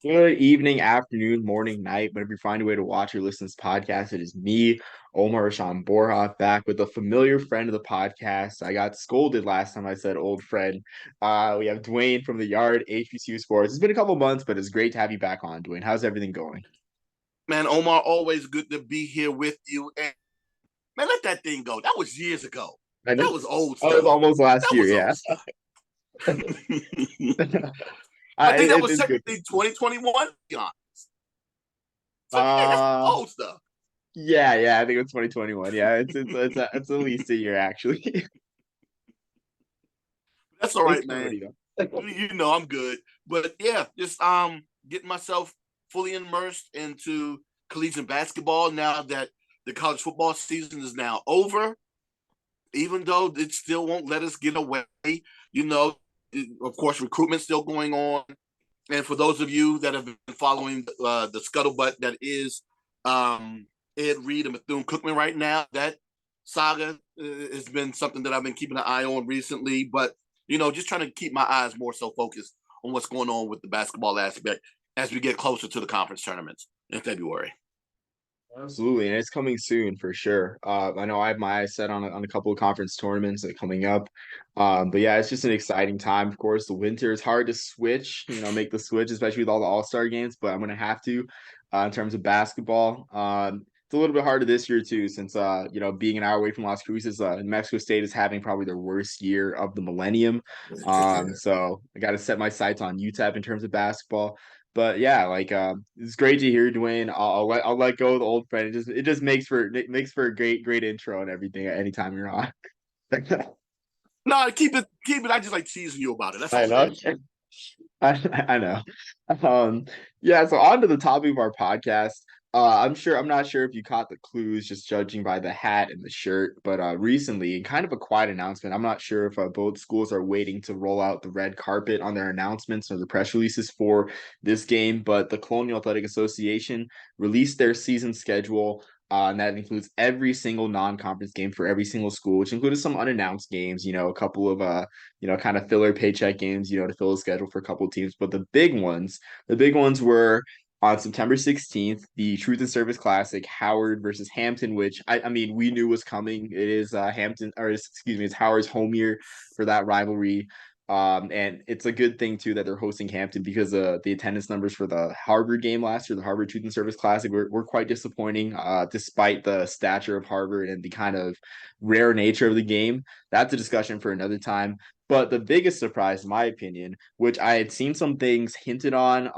Good evening, afternoon, morning, night. Whenever you find a way to watch or listen to this podcast, it is me, Omar Rashan Borja, back with a familiar friend of the podcast. I got scolded last time I said old friend. We have Duane from the Yard, HBCU Sports. It's been a couple months, but it's great to have you back on, Duane. How's everything going? Man, Omar, always good to be here with you. And man, let that thing go. That was years ago. I know. That was old Oh, it was stuff. almost last That year, was yeah. old stuff. I think that was It's good. technically 2021. Yeah. So yeah, that's Uh, old stuff. yeah, I think it's 2021. Yeah, it's at least a year actually. That's all It's right, funny man. though. You know I'm good. But yeah, just getting myself fully immersed into collegiate basketball now that the college football season is now over. Even though it still won't let us get away, you know, of course, recruitment's still going on. And for those of you that have been following the scuttlebutt that is Ed Reed and Bethune Cookman right now, that saga has been something that I've been keeping an eye on recently. But, you know, just trying to keep my eyes more so focused on what's going on with the basketball aspect as we get closer to the conference tournaments in February. Absolutely, and it's coming soon for sure. I know I have my eyes set on a couple of conference tournaments that are coming up. But yeah, it's just an exciting time. Of course, the winter is hard to switch, make the switch, especially with all the All-Star games. But I'm gonna have to, in terms of basketball. It's a little bit harder this year too, since being an hour away from Las Cruces, New Mexico State is having probably their worst year of the millennium. So I got to set my sights on UTEP in terms of basketball. But yeah, it's great to hear, Duane. I'll let go of the old friend. It just makes for a great intro and everything anytime you're on. No, keep it. I just like teasing you about it. That's I all it know. is. I know. Yeah, so on to the topic of our podcast. I'm not sure if you caught the clues just judging by the hat and the shirt, but recently, in kind of a quiet announcement, I'm not sure if both schools are waiting to roll out the red carpet on their announcements or the press releases for this game, but the Colonial Athletic Association released their season schedule. And that includes every single non-conference game for every single school, which included some unannounced games, a couple of kind of filler paycheck games, to fill the schedule for a couple of teams. But the big ones were on September 16th, the Truth and Service Classic, Howard versus Hampton, which I mean, we knew was coming. It is it's Howard's home year for that rivalry. And it's a good thing too that they're hosting Hampton because the attendance numbers for the Harvard game last year, the Harvard Truth and Service Classic, were quite disappointing, despite the stature of Harvard and the kind of rare nature of the game. That's a discussion for another time. But the biggest surprise, in my opinion, which I had seen some things hinted on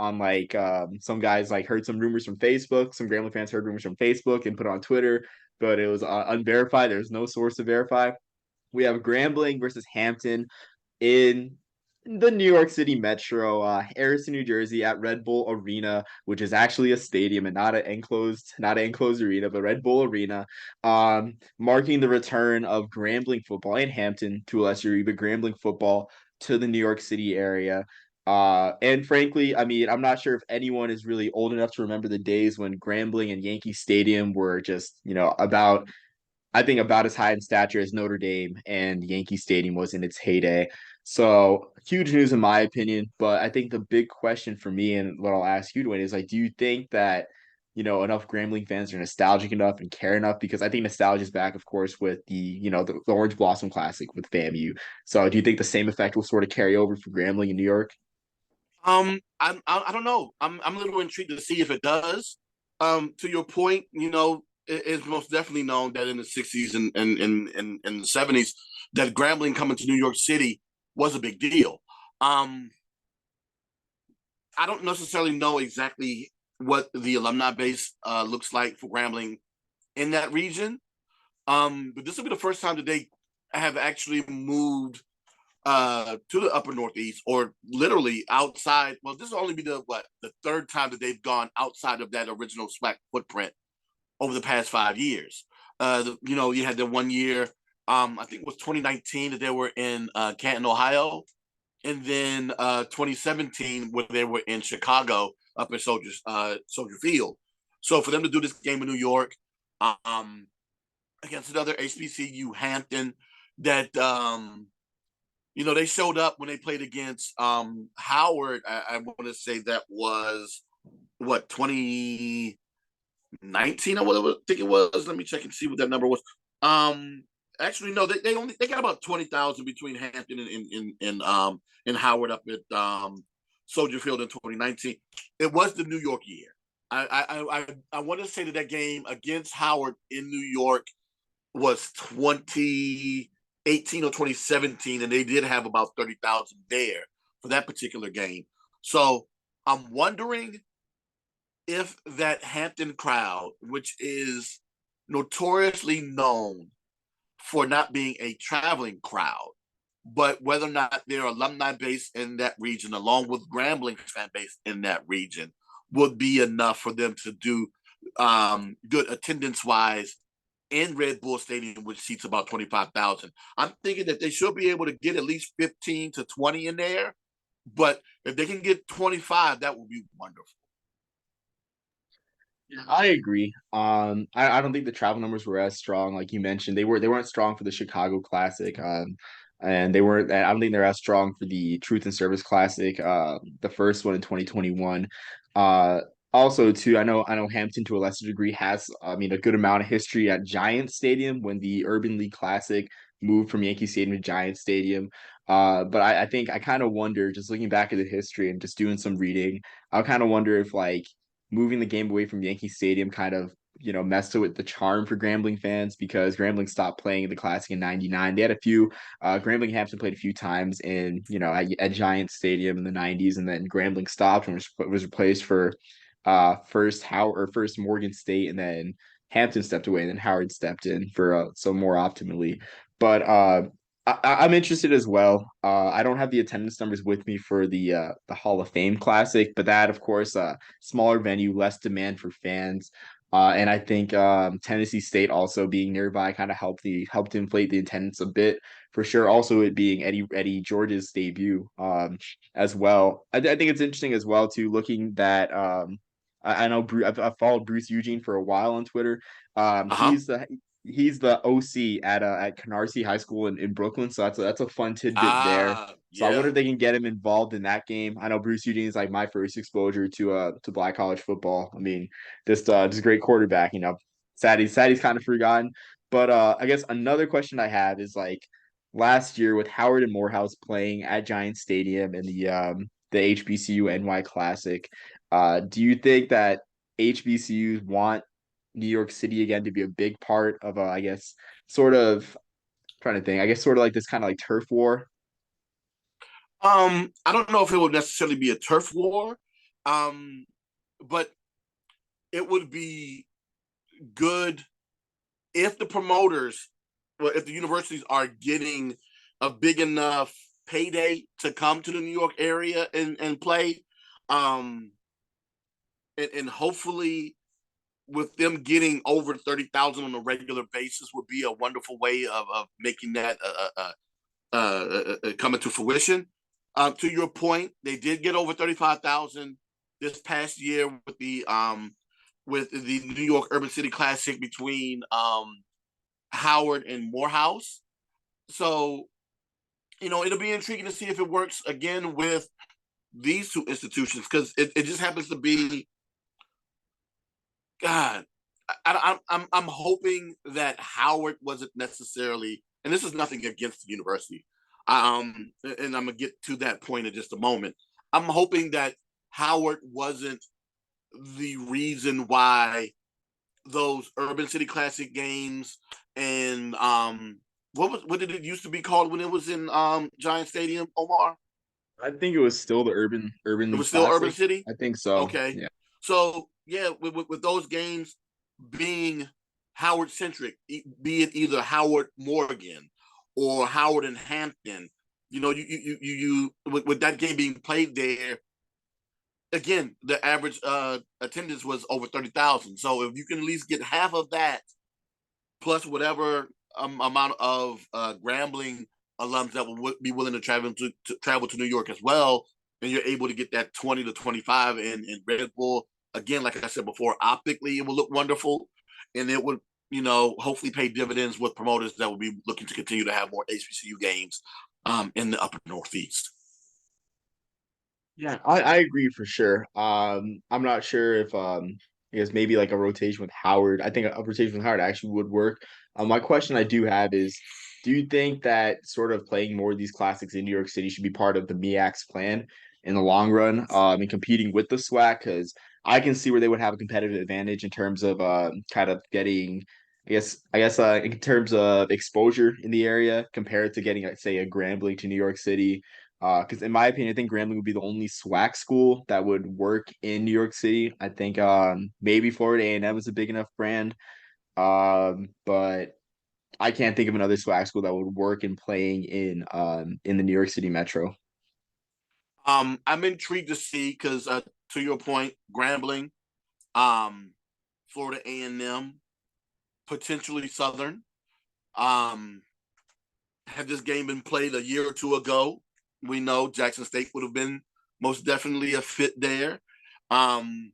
some guys like heard some rumors from Facebook, some Grambling fans heard rumors from Facebook and put it on Twitter, but it was unverified. There's no source to verify. We have Grambling versus Hampton in the New York City Metro, Harrison, New Jersey, at Red Bull Arena, which is actually a stadium and not an enclosed arena, but Red Bull Arena, marking the return of Grambling football in Hampton to a lesser degree, but Grambling football to the New York City area. And frankly, I mean, I'm not sure if anyone is really old enough to remember the days when Grambling and Yankee Stadium were just, I think about as high in stature as Notre Dame and Yankee Stadium was in its heyday. So huge news in my opinion. But I think the big question for me and what I'll ask you, Dwayne, is like, do you think that enough Grambling fans are nostalgic enough and care enough? Because I think nostalgia is back, of course, with the Orange Blossom Classic with FAMU. So do you think the same effect will sort of carry over for Grambling in New York? I don't know. I'm a little intrigued to see if it does. To your point, it's most definitely known that in the '60s and the '70s, that Grambling coming to New York City was a big deal. Um, I don't necessarily know exactly what the alumni base looks like for Grambling in that region. But this will be the first time that they have actually moved to the upper northeast, or literally outside. Well, this will only be the third time that they've gone outside of that original SWAC footprint over the past 5 years. You had the one year, I think it was 2019, that they were in Canton, Ohio, and then 2017 where they were in Chicago up in Soldier Field. So for them to do this game in New York, um, against another HBCU, Hampton, that they showed up when they played against Howard. I want to say that was what 2019 or whatever I think it was. Let me check and see what that number was. Um, Actually, no, they got about 20,000 between Hampton and Howard up at Soldier Field in 2019. It was the New York year. I want to say that game against Howard in New York was 2018 or 2017, and they did have about 30,000 there for that particular game. So I'm wondering if that Hampton crowd, which is notoriously known for not being a traveling crowd, but whether or not their alumni base in that region, along with Grambling fan base in that region, would be enough for them to do good attendance wise in Red Bull Stadium, which seats about 25,000. I'm thinking that they should be able to get at least 15 to 20 in there. But if they can get 25, that would be wonderful. Yeah, I agree. I don't think the travel numbers were as strong, like you mentioned. They weren't strong for the Chicago Classic. And they weren't. I don't think they're as strong for the Truth and Service Classic, the first one in 2021. Uh, Also, too, I know Hampton to a lesser degree has, I mean, a good amount of history at Giant Stadium when the Urban League Classic moved from Yankee Stadium to Giant Stadium. But I think I kind of wonder, just looking back at the history and just doing some reading, I kind of wonder if like moving the game away from Yankee Stadium kind of messed with the charm for Grambling fans because Grambling stopped playing the Classic in '99. They had a few Grambling-Hampton played a few times in at Giant Stadium in the '90s, and then Grambling stopped and was replaced for first Howard or first Morgan State, and then Hampton stepped away, and then Howard stepped in for so more optimally. But I'm interested as well. I don't have the attendance numbers with me for the Hall of Fame Classic, but that, of course, smaller venue, less demand for fans. And I think Tennessee State also being nearby kind of helped inflate the attendance a bit for sure. Also, it being Eddie George's debut as well. I think it's interesting as well too, looking that I know I've followed Bruce Eugene for a while on Twitter. Uh huh. He's the OC at Canarsie High School in Brooklyn, so that's a fun tidbit there. So I wonder Yeah. if they can get him involved in that game. I know Bruce Eugene is like my first exposure to black college football. I mean, just a great quarterback. Sad he's kind of forgotten. But I guess another question I have is like last year with Howard and Morehouse playing at Giant Stadium in the HBCU NY Classic. Do you think that HBCUs want New York City again to be a big part of I guess sort of trying to think. I guess sort of like this kind of like turf war. I don't know if it would necessarily be a turf war, um, but it would be good if the promoters, well, if the universities are getting a big enough payday to come to the New York area and play, um, and hopefully with them getting over 30,000 on a regular basis would be a wonderful way of making that coming to fruition. To your point, they did get over 35,000 this past year with the New York Urban City Classic between Howard and Morehouse. So it'll be intriguing to see if it works again with these two institutions because it just happens to be God. I'm hoping that Howard wasn't necessarily, and this is nothing against the university. And I'm gonna get to that point in just a moment. I'm hoping that Howard wasn't the reason why those Urban City Classic games and what did it used to be called when it was in Giant Stadium, Omar? I think it was still the Urban It League was still Urban Classic. City. I think so. Okay, Yeah. so yeah, with those games being Howard centric, be it either Howard Morgan or Howard and Hampton, you with that game being played there, again, the average attendance was over 30,000. So if you can at least get half of that, plus whatever amount of Grambling alums that will be willing to travel to New York as well, and you're able to get that 20 to 25 in Red Bull. Again, like I said before, optically it will look wonderful, and it would hopefully pay dividends with promoters that will be looking to continue to have more HBCU games in the upper Northeast. Yeah, I agree for sure. I'm not sure if I guess maybe like a rotation with Howard. I think a rotation with Howard actually would work. My question I do have is, do you think that sort of playing more of these classics in New York City should be part of the MEAC's plan in the long run, and competing with the SWAC? Because I can see where they would have a competitive advantage in terms of kind of getting, I guess in terms of exposure in the area compared to getting, let's say, a Grambling to New York City. Because in my opinion, I think Grambling would be the only SWAC school that would work in New York City. I think maybe Florida A&M is a big enough brand, but I can't think of another SWAC school that would work in playing in the New York City metro. I'm intrigued to see because to your point, Grambling, um, Florida A&M, potentially Southern. Um, had this game been played a year or two ago, we know Jackson State would have been most definitely a fit there. Um,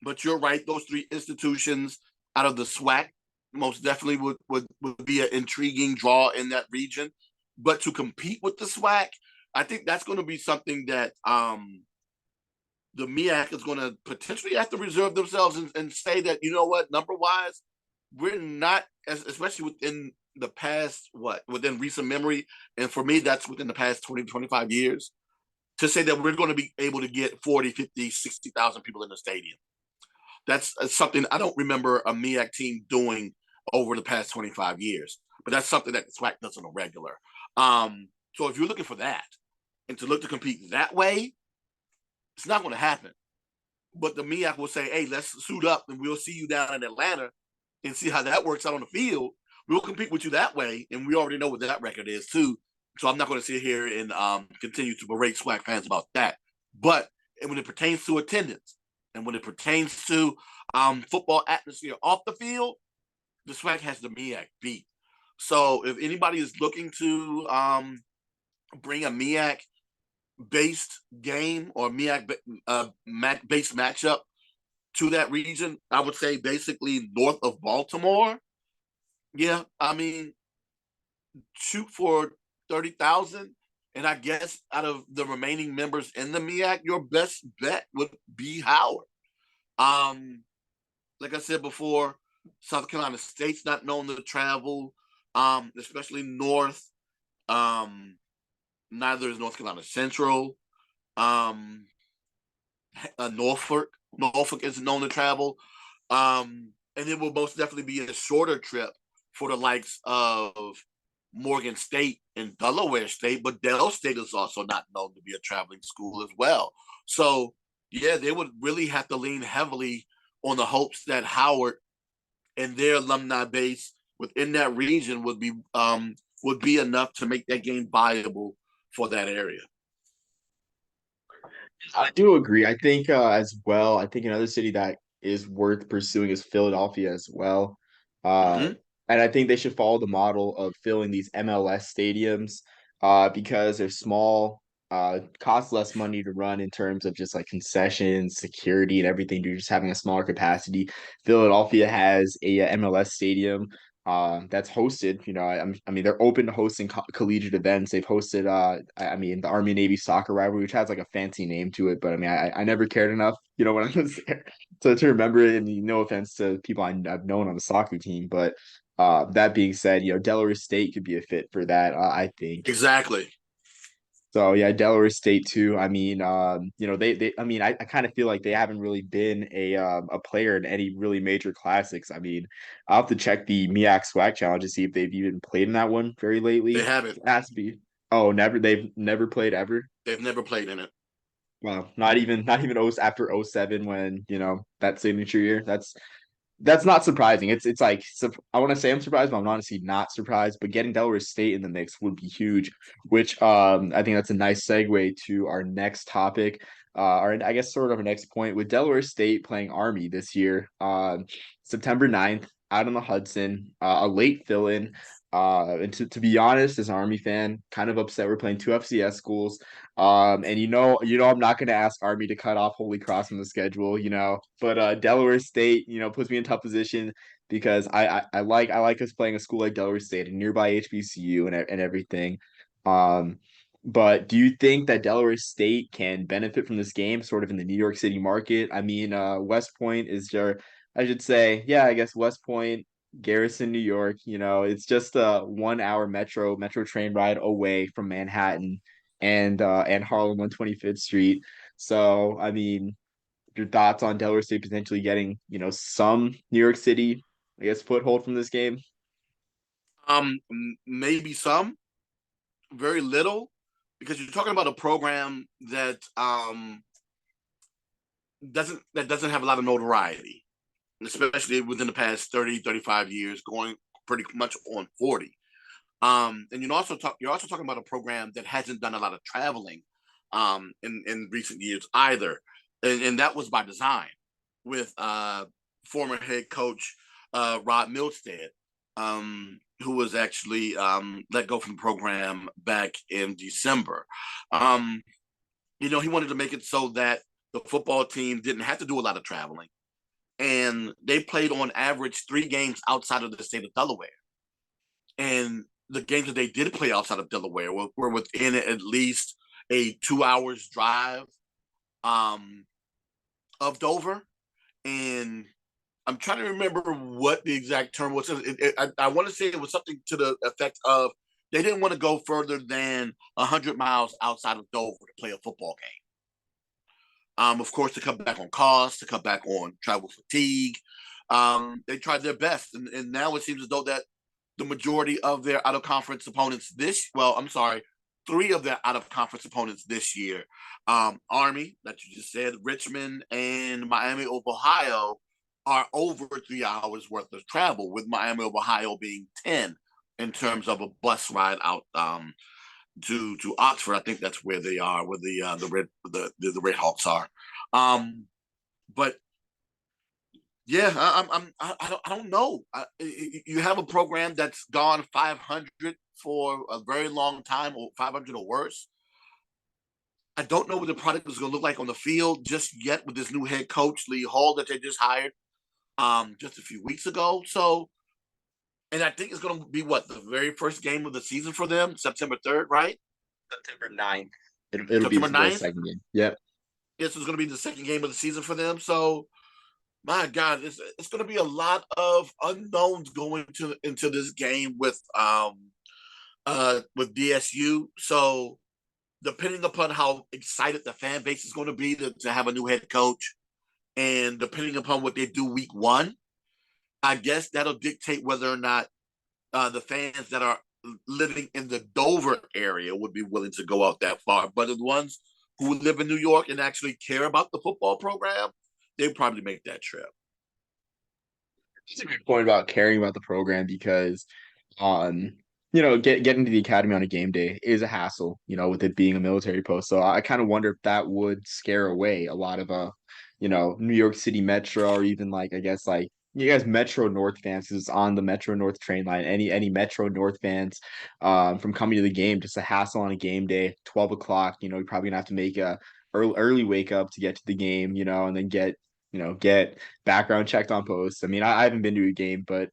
but you're right; those three institutions out of the SWAC most definitely would be an intriguing draw in that region. But to compete with the SWAC, I think that's going to be something that the MEAC is going to potentially have to reserve themselves and say that, you know what, number wise, we're not, especially within the past, within recent memory. And for me, that's within the past 20 to 25 years, to say that we're going to be able to get 40, 50, 60,000 people in the stadium. That's something I don't remember a MEAC team doing over the past 25 years, but that's something that the SWAC does on a regular. So if you're looking for that and to look to compete that way, it's not going to happen. But the MEAC will say, hey, let's suit up and we'll see you down in Atlanta and see how that works out on the field. We'll compete with you that way. And we already know what that record is, too. So I'm not going to sit here and continue to berate SWAC fans about that. But when it pertains to attendance and when it pertains to football atmosphere off the field, the SWAC has the MEAC beat. So if anybody is looking to bring a MEAC based game or MEAC based matchup to that region, I would say basically north of Baltimore. Yeah, I mean, shoot for 30,000. And I guess out of the remaining members in the MEAC, your best bet would be Howard. Um, like I said before, South Carolina State's not known to travel, especially north. Um, Neither is North Carolina Central. Um, Norfolk is known to travel. And it will most definitely be a shorter trip for the likes of Morgan State and Delaware State, but Del State is also not known to be a traveling school as well. So, yeah, they would really have to lean heavily on the hopes that Howard and their alumni base within that region would be enough to make that game viable for that area. I do agree. I think as well. I think another city that is worth pursuing is Philadelphia as well. Uh, Mm-hmm. and I think they should follow the model of filling these MLS stadiums because they're small, cost less money to run in terms of just like concessions, security, and everything. You're just having a smaller capacity. Philadelphia has a MLS stadium that's hosted. I mean, they're open to hosting collegiate events. They've hosted, I mean, the Army Navy soccer rivalry, which has like a fancy name to it, but I mean, I never cared enough, when I was there to remember it. And no offense to people I've known on the soccer team, but that being said, Delaware State could be a fit for that. I think. Exactly. So yeah, Delaware State too. I mean, I mean, I kind of feel like they haven't really been a player in any really major classics. I mean, I'll have to check the MEAC SWAC challenge to see if they've even played in that one very They lately. haven't. It has to be. Oh, never. They've never played ever. They've never played in it. Well, not even after '07 when that signature year. That's not surprising. It's like I want to say I'm surprised, but I'm honestly not surprised. But getting Delaware State in the mix would be huge, which I think that's a nice segue to our next topic, or I guess sort of our next point with Delaware State playing Army this year, September 9th out on the Hudson, a late fill-in. And to be honest, as an Army fan, kind of upset we're playing two FCS schools. And I'm not gonna ask Army to cut off Holy Cross from the schedule, but Delaware State, puts me in tough position because I like us playing a school like Delaware State, a nearby HBCU and everything. Um, but do you think that Delaware State can benefit from this game, sort of in the New York City market? I mean, West Point is your, I should say, yeah, I guess West Point, Garrison, New York. It's just a 1 hour metro train ride away from Manhattan and Harlem 125th Street. So, I mean, your thoughts on Delaware State potentially getting, some New York City, I guess, foothold from this game? Maybe some, very little, because you're talking about a program that doesn't have a lot of notoriety, especially within the past 30, 35 years, going pretty much on 40. And you're also talking about a program that hasn't done a lot of traveling in recent years either, and that was by design with former head coach Rod Milstead, who was actually let go from the program back in December. Um, he wanted to make it so that the football team didn't have to do a lot of traveling, and they played on average 3 games outside of the state of Delaware. And the games that they did play outside of Delaware were within at least a 2 hours drive um, of Dover. And I'm trying to remember what the exact term was. I want to say it was something to the effect of they didn't want to go further than 100 miles outside of Dover to play a football game. Of course, to cut back on costs, to cut back on travel fatigue. They tried their best, and now it seems as though that the majority of their out of conference opponents I'm sorry, 3 of their out of conference opponents this year, Army, that you just said, Richmond, and Miami of Ohio, are over 3 hours worth of travel, with Miami of Ohio being 10 in terms of a bus ride out to Oxford. I think that's where they are, where the Red Hawks are. But yeah, I don't know. You have a program that's gone 500 for a very long time, or 500 or worse. I don't know what the product is going to look like on the field just yet with this new head coach, Lee Hall, that they just hired just a few weeks ago. So, and I think it's going to be what, the very first game of the season for them, September 3rd, right? September 9th. It'll be September the 9th. second game. Yep. This is going to be the second game of the season for them. So, my God, it's going to be a lot of unknowns going into this game with DSU. So, depending upon how excited the fan base is going to be to have a new head coach, and depending upon what they do week one, I guess that'll dictate whether or not the fans that are living in the Dover area would be willing to go out that far. But the ones who live in New York and actually care about the football program, they probably make that trip. It's a good point about caring about the program because um getting to the academy on a game day is a hassle, with it being a military post. So I kind of wonder if that would scare away a lot of New York City Metro, or even like, I guess, like you guys Metro North fans, because it's on the Metro North train line. Any Metro North fans from coming to the game, just a hassle on a game day, 12 o'clock, you're probably gonna have to make a early wake up to get to the game, and then get background checked on post. I mean, I haven't been to a game, but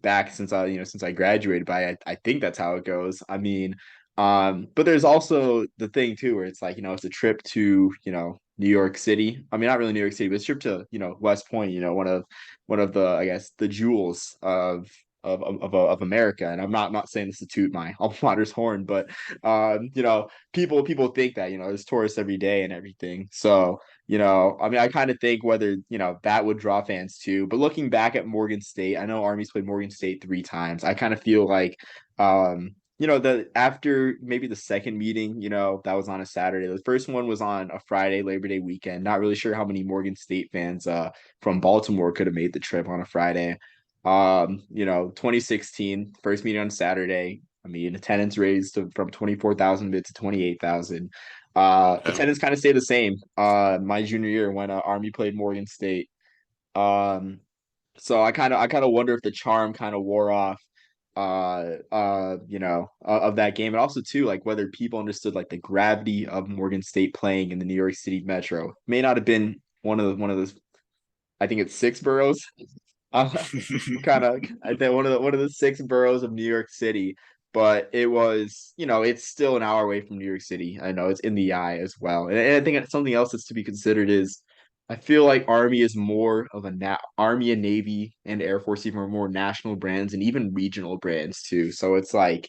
back since I graduated, but I think that's how it goes. I mean, but there's also the thing too, where it's like, it's a trip to, New York City. I mean, not really New York City, but it's a trip to, West Point, one of the, I guess, the jewels of America. And I'm not saying this to toot my alma mater's horn, but people think that, there's tourists every day and everything. So, I mean, I kind of think whether, that would draw fans too. But looking back at Morgan State, I know Army's played Morgan State 3 times. I kind of feel like, the after maybe the second meeting, that was on a Saturday. The first one was on a Friday, Labor Day weekend. Not really sure how many Morgan State fans from Baltimore could have made the trip on a Friday. 2016, first meeting on Saturday. I mean, attendance raised from 24,000 to 28,000. Okay. Attendance kind of stayed the same my junior year when Army played Morgan State. So I kind of wonder if the charm kind of wore off of that game, and also too, like, whether people understood like the gravity of Morgan State playing in the New York City Metro. May not have been one of those, I think it's six boroughs. Kind of, I think one of the 6 boroughs of New York City. but it was, it's still an hour away from New York City. I know it's in the eye as well. And I think something else that's to be considered is I feel like Army is more of Army and Navy and Air Force even are more national brands and even regional brands too. So it's like,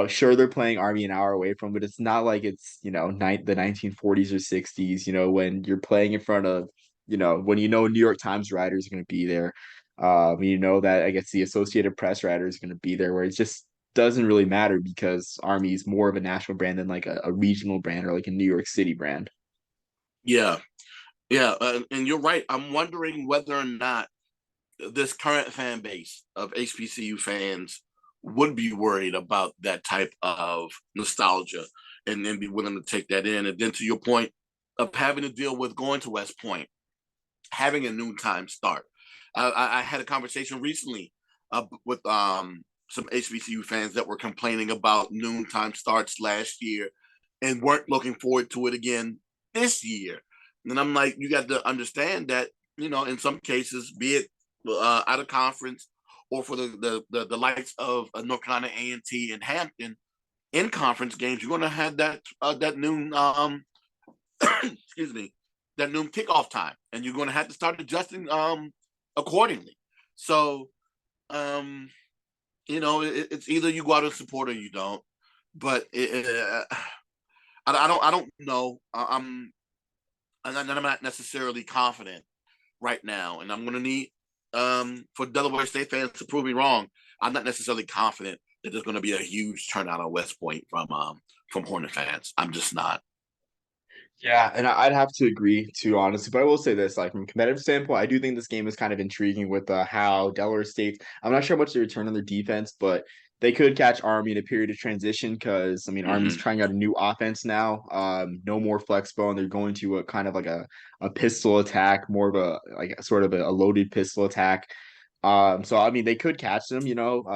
sure they're playing Army an hour away from, but it's not like it's, the 1940s or 60s, when you're playing in front of, when New York Times writers are going to be there. That I guess the Associated Press writer is going to be there, where it just doesn't really matter because Army is more of a national brand than like a regional brand or like a New York City brand. Yeah, yeah, and you're right. I'm wondering whether or not this current fan base of HBCU fans would be worried about that type of nostalgia and be willing to take that in. And then to your point of having to deal with going to West Point, having a noontime start. I had a conversation recently with some HBCU fans that were complaining about noontime starts last year and weren't looking forward to it again this year. And I'm like, you got to understand that, in some cases, be it out of conference or for the likes of North Carolina A&T and Hampton in conference games, you're going to have that noon excuse me, that noon kickoff time, and you're going to have to start adjusting accordingly. So, it's either you go out and support or you don't. But I don't know. I'm not necessarily confident right now, and I'm going to need for Delaware State fans to prove me wrong. I'm not necessarily confident that there's going to be a huge turnout on West Point from Hornet fans. I'm just not. Yeah, and I'd have to agree too, honestly. But I will say this, like from a competitive standpoint, I do think this game is kind of intriguing with how Delaware State. I'm not sure how much they return on their defense, but they could catch Army in a period of transition because I mean Army's Mm-hmm. trying out a new offense now. No more flex bone. They're going to a kind of like a pistol attack, more of a like sort of a loaded pistol attack. So I mean, they could catch them.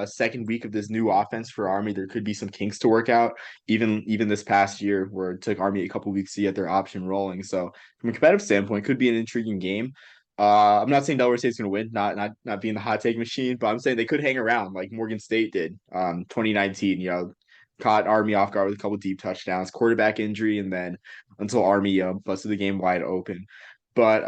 Second week of this new offense for Army, there could be some kinks to work out. Even this past year, where it took Army a couple weeks to get their option rolling. So from a competitive standpoint, could be an intriguing game. I'm not saying Delaware State's going to win, not being the hot take machine, but I'm saying they could hang around like Morgan State did, 2019. Caught Army off guard with a couple deep touchdowns, quarterback injury, and then until Army busted the game wide open. But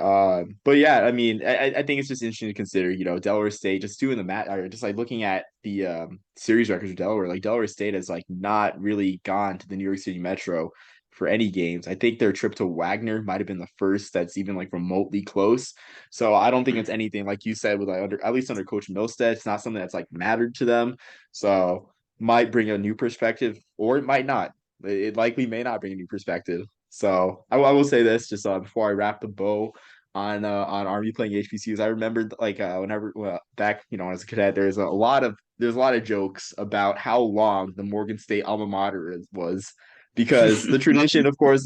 yeah, I mean, I think it's just interesting to consider, Delaware State just doing the mat or just like looking at the series records of Delaware. Like Delaware State has like not really gone to the New York City Metro for any games. I think their trip to Wagner might have been the first that's even like remotely close. So I don't think it's anything like you said with like at least under Coach Milstead, it's not something that's like mattered to them. So might bring a new perspective, or it might not. It likely may not bring a new perspective. So I will say this just before I wrap the bow on Army playing HBCUs. I remember like whenever back as a cadet, there's a lot of jokes about how long the Morgan State alma mater was because the tradition, of course,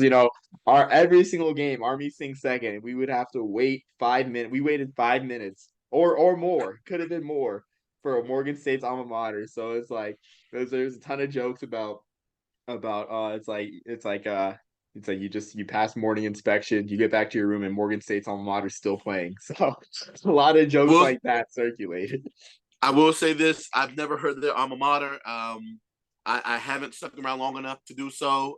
our every single game Army sings second, and we would have to wait 5 minutes. We waited 5 minutes or more, could have been more for Morgan State's alma mater. So it's like there's a ton of jokes about you pass morning inspection, you get back to your room, and Morgan State's alma mater is still playing. So a lot of jokes Well, like that circulated. I will say this: I've never heard their alma mater. I haven't stuck around long enough to do so.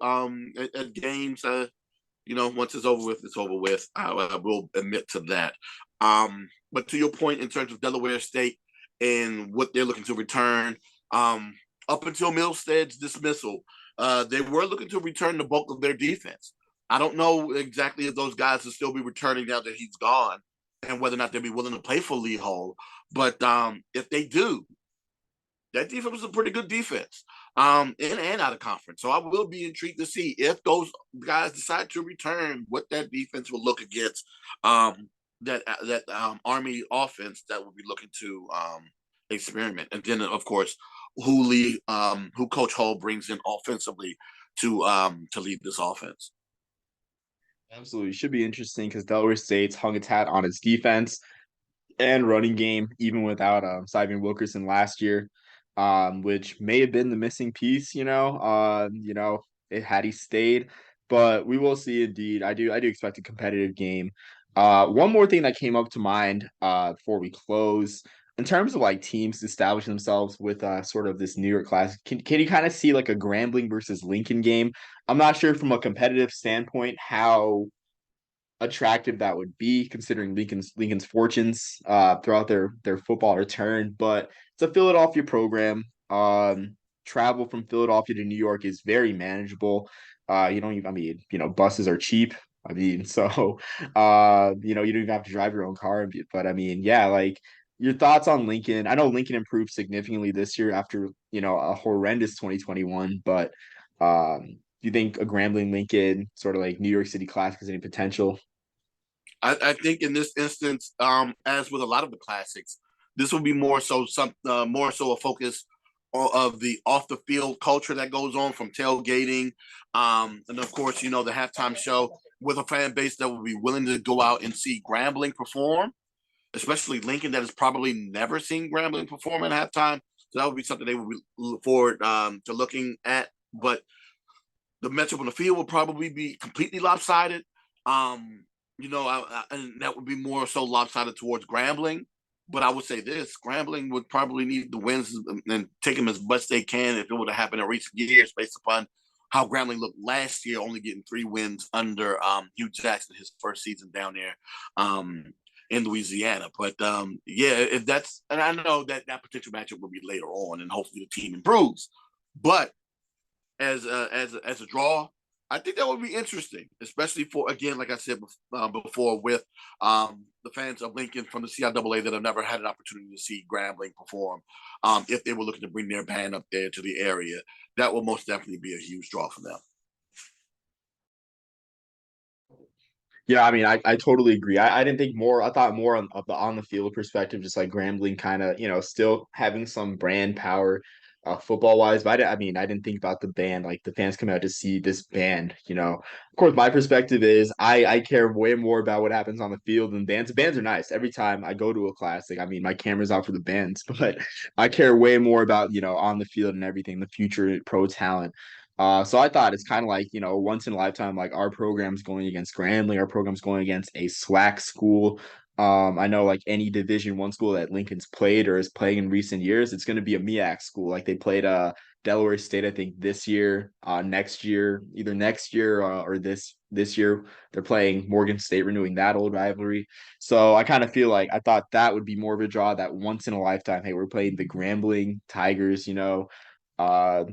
At games, once it's over with, it's over with. I will admit to that. But to your point, in terms of Delaware State and what they're looking to return, up until Milstead's dismissal, they were looking to return the bulk of their defense. I don't know exactly if those guys will still be returning now that he's gone, and whether or not they'll be willing to play for Lee Hall. But if they do, that defense was a pretty good defense, in and out of conference. So I will be intrigued to see if those guys decide to return, what that defense will look against that Army offense that will be looking to experiment. And then, of course, who Coach Hall brings in offensively to lead this offense. Absolutely. Should be interesting because Delaware State's hung its hat on its defense and running game, even without Simon Wilkerson last year, which may have been the missing piece, it had he stayed. But we will see indeed. I do expect a competitive game. One more thing that came up to mind before we close. in terms of like teams establishing themselves with sort of this New York Classic, can you kind of see like a Grambling versus Lincoln game? I'm not sure from a competitive standpoint how attractive that would be considering Lincoln's fortunes throughout their football return, but it's a Philadelphia program. Travel from Philadelphia to New York is very manageable. You don't even, I mean, buses are cheap. I mean, so you don't even have to drive your own car, but I mean, yeah, like your thoughts on Lincoln. I know Lincoln improved significantly this year after, a horrendous 2021, but do you think a Grambling Lincoln sort of like New York City Classic has any potential? I think in this instance, as with a lot of the classics, this will be more so a focus of the off the field culture that goes on from tailgating, and of course, the halftime show with a fan base that will be willing to go out and see Grambling perform, especially Lincoln that has probably never seen Grambling perform at halftime. So that would be something they would look forward to looking at. But the matchup on the field will probably be completely lopsided. And that would be more so lopsided towards Grambling. But I would say this: Grambling would probably need the wins and take them as much they can if it would have happened in recent years, based upon how Grambling looked last year, only getting 3 wins under Hugh Jackson, his first season down there in Louisiana. But yeah, if that's, and I know that potential matchup will be later on, and hopefully the team improves. But as a draw, I think that would be interesting, especially for, again, like I said before, with the fans of Lincoln from the CIAA that have never had an opportunity to see Grambling perform. If they were looking to bring their band up there to the area, that will most definitely be a huge draw for them. Yeah, I mean, I totally agree. I didn't think more. I thought more of the on the field perspective, just like Grambling, kind of, still having some brand power, football wise. But I didn't think about the band, like the fans coming out to see this band. Of course, my perspective is I care way more about what happens on the field than bands. Bands are nice. Every time I go to a classic, I mean, my camera's out for the bands, but I care way more about on the field and everything, the future pro talent. So I thought it's kind of like, once in a lifetime, like our program's going against Grambling, our program's going against a SWAC school. I know like any Division I school that Lincoln's played or is playing in recent years, it's going to be a MEAC school. Like they played Delaware State, I think this year, next year, either next year or this year, they're playing Morgan State, renewing that old rivalry. So I kind of feel like I thought that would be more of a draw, that once in a lifetime. Hey, we're playing the Grambling Tigers, uh,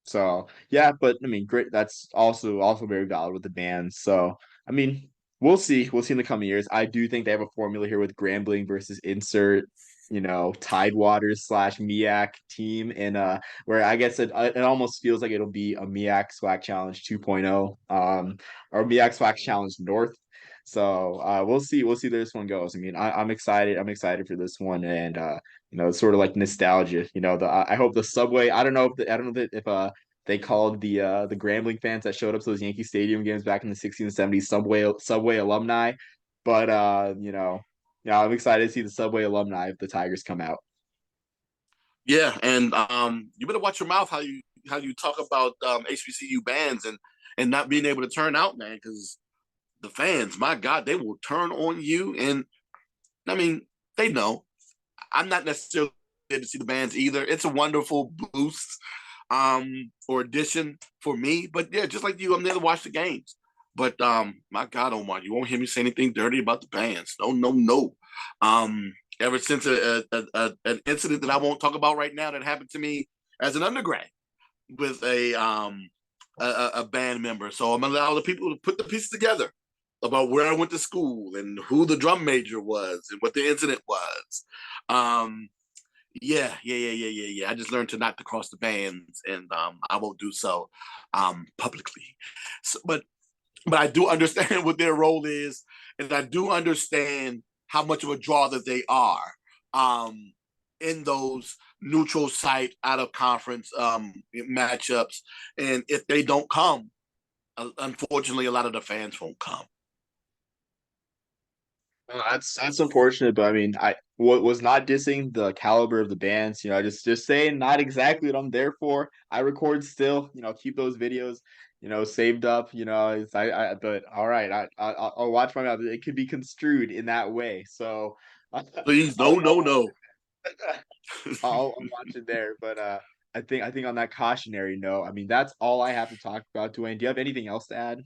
so yeah, but I mean, great. That's also very valid with the bands. So I mean, we'll see. We'll see in the coming years. I do think they have a formula here with Grambling versus insert, Tidewaters slash MEAC team, and where I guess it almost feels like it'll be a MEAC SWAC Challenge 2.0, or MEAC SWAC Challenge North. So we'll see. We'll see where this one goes. I mean, I'm excited. I'm excited for this one, and it's sort of like nostalgia. I hope the subway. I don't know if they called the Grambling fans that showed up to those Yankee Stadium games back in the 60s and 70s subway alumni, but yeah, I'm excited to see the subway alumni if the Tigers come out. Yeah, and you better watch your mouth how you talk about HBCU bands and not being able to turn out, man, because the fans, my God, they will turn on you. And I mean, they know. I'm not necessarily there to see the bands either. It's a wonderful boost or addition for me. But yeah, just like you, I'm there to watch the games. But my God, Omar, you won't hear me say anything dirty about the bands. No, no, no. Ever since an incident that I won't talk about right now that happened to me as an undergrad with a band member. So I'm gonna allow the people to put the pieces together about where I went to school and who the drum major was and what the incident was. Um, yeah. I just learned to not to cross the bands, and I won't do so publicly. So, but I do understand what their role is, and I do understand how much of a draw that they are in those neutral site out of conference matchups. And if they don't come, unfortunately, a lot of the fans won't come. That's unfortunate, but I mean, I was not dissing the caliber of the bands. Just saying not exactly what I'm there for. I record still. Keep those videos, saved up. But all right, I'll watch my mouth. It could be construed in that way. So, Please, no, I'll, no, no. I'll watch it there. But I think on that cautionary note, I mean that's all I have to talk about. Duane, do you have anything else to add?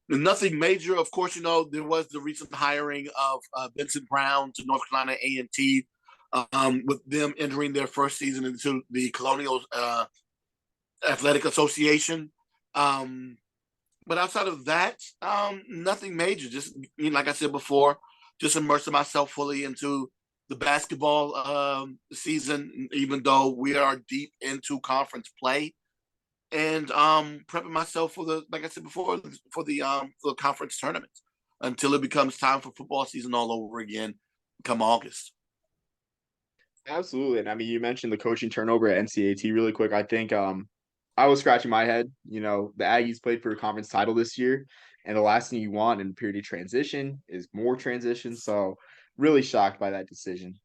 Nothing major. Of course, there was the recent hiring of Vincent Brown to North Carolina A&T, with them entering their first season into the Colonial Athletic Association. Um, but outside of that, nothing major. Just like I said before, just immersing myself fully into the basketball season, even though we are deep into conference play, and prepping myself for the, like I said before, for the conference tournaments until it becomes time for football season all over again come August. Absolutely. And I mean, you mentioned the coaching turnover at NCAT really quick. I think I was scratching my head. The Aggies played for a conference title this year, and the last thing you want in a period of transition is more transition. So, really shocked by that decision.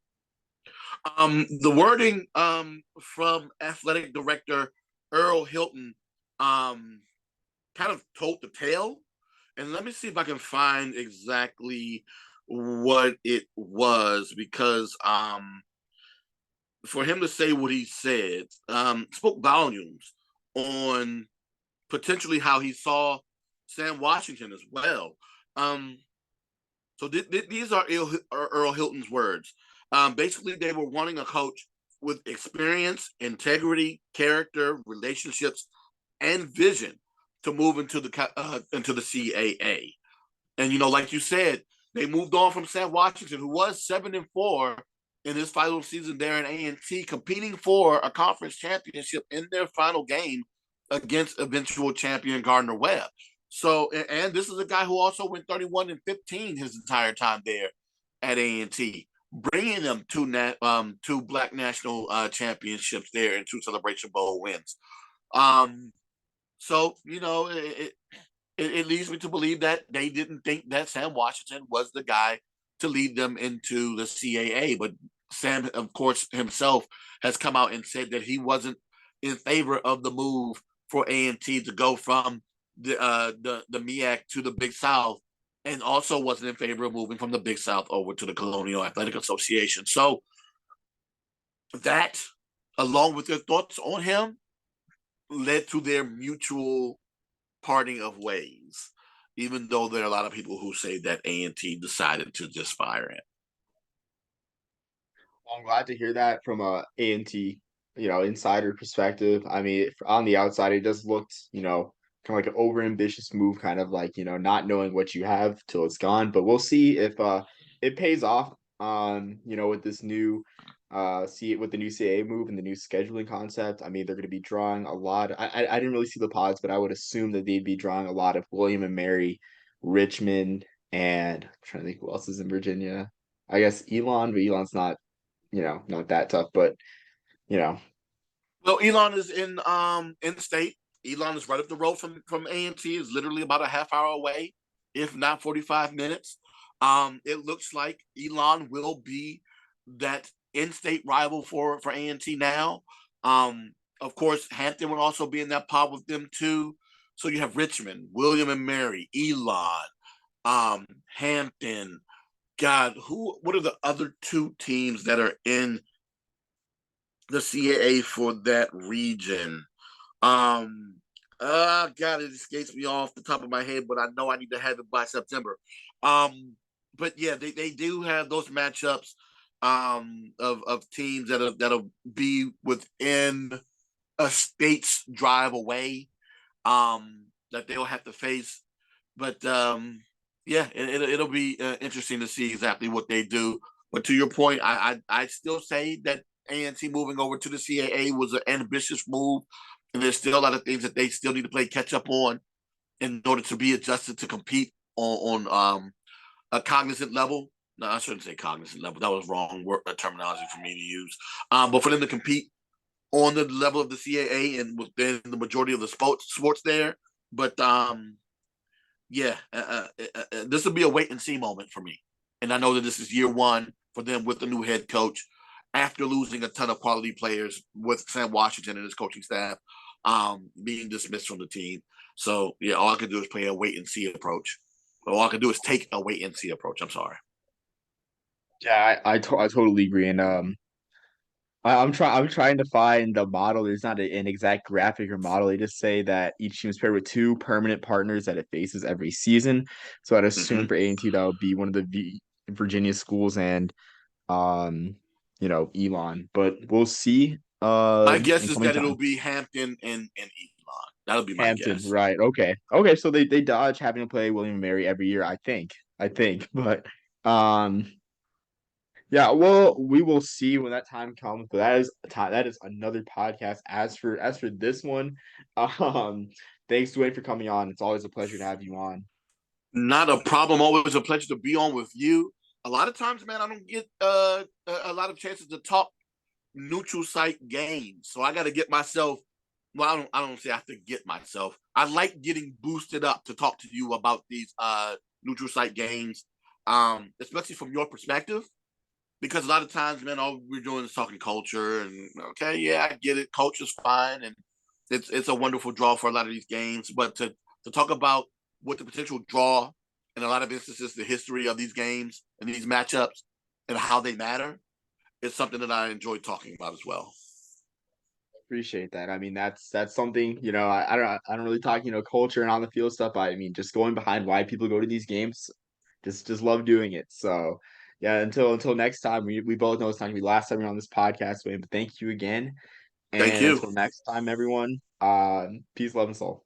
The wording from athletic director Earl Hilton um, kind of told the tale. And let me see if I can find exactly what it was, because for him to say what he said spoke volumes on potentially how he saw Sam Washington as well. Um, so these are Earl Hilton's words. Basically, they were wanting a coach with experience, integrity, character, relationships, and vision to move into the CAA. And like you said, they moved on from Sam Washington, who was 7-4 in his final season there in A&T, competing for a conference championship in their final game against eventual champion Gardner Webb. So, and this is a guy who also went 31-15 his entire time there at A&T, bringing them two Black national championships there and two Celebration Bowl wins. So it leads me to believe that they didn't think that Sam Washington was the guy to lead them into the CAA. But Sam, of course, himself has come out and said that he wasn't in favor of the move for A&T to go from the MEAC to the Big South, and also wasn't in favor of moving from the Big South over to the Colonial Athletic Association. So that, along with their thoughts on him, led to their mutual parting of ways, even though there are a lot of people who say that A&T decided to just fire him. Well, I'm glad to hear that from a A&T, insider perspective. I mean, on the outside, it does look, kind of like an overambitious move, kind of like, not knowing what you have till it's gone. But we'll see if it pays off with this new see it with the new CAA move and the new scheduling concept. I mean, they're going to be drawing a lot. I didn't really see the pods, but I would assume that they'd be drawing a lot of William and Mary, Richmond, and I'm trying to think who else is in Virginia. I guess Elon, but Elon's not not that tough, but you know, Well, Elon is in state. Elon is right up the road from A&T. Is literally about a half hour away, if not 45 minutes. It looks like Elon will be that in-state rival for A&T now. Of course, Hampton will also be in that pod with them too. So you have Richmond, William and Mary, Elon, Hampton. God, what are the other two teams that are in the CAA for that region? God, it escapes me off the top of my head, but I know I need to have it by September. But yeah, they do have those matchups of teams that'll be within a state's drive away that they'll have to face. But yeah, it'll be interesting to see exactly what they do. But to your point, I still say that A&T moving over to the CAA was an ambitious move, and there's still a lot of things that they still need to play catch up on in order to be adjusted to compete on a cognizant level. No, I shouldn't say cognizant level. That was wrong word terminology for me to use. But for them to compete on the level of the CAA and within the majority of the sports there. But yeah, this will be a wait and see moment for me. And I know that this is year one for them with the new head coach after losing a ton of quality players with Sam Washington and his coaching staff being dismissed from the team. So yeah, all I can do is play a wait and see approach. All I can do is take a wait and see approach. I'm sorry. Yeah, I totally agree. And I'm trying to find the model. There's not an exact graphic or model. They just say that each team is paired with two permanent partners that it faces every season. So I'd assume Hmm. for A&T that would be one of the Virginia schools and Elon. But we'll see. My guess In is coming that time. it'll be Hampton and Elon. That'll be my Hampton, guess. right. Okay. Okay, so they dodge having to play William and Mary every year, I think. I think. But um yeah, well, we will see when that time comes. But that is time. That is another podcast. As for this one, um, thanks Dwayne for coming on. It's always a pleasure to have you on. Not a problem. Always a pleasure to be on with you. A lot of times, man, I don't get a lot of chances to talk neutral site games, so I got to get myself. Well, I don't say I have to get myself. I like getting boosted up to talk to you about these neutral site games, especially from your perspective. Because a lot of times, man, all we're doing is talking culture, and okay, yeah, I get it. Culture's fine, and it's a wonderful draw for a lot of these games. But to talk about what the potential draw in a lot of instances, the history of these games and these matchups, and how they matter, is something that I enjoy talking about as well. Appreciate that. I mean, that's something, I don't really talk, culture and on the field stuff. I mean, just going behind why people go to these games, just love doing it. So yeah, until next time, we both know it's not gonna be the last time we're on this podcast, Wayne, but thank you again. Thank And you. until next time, everyone, peace, love, and soul.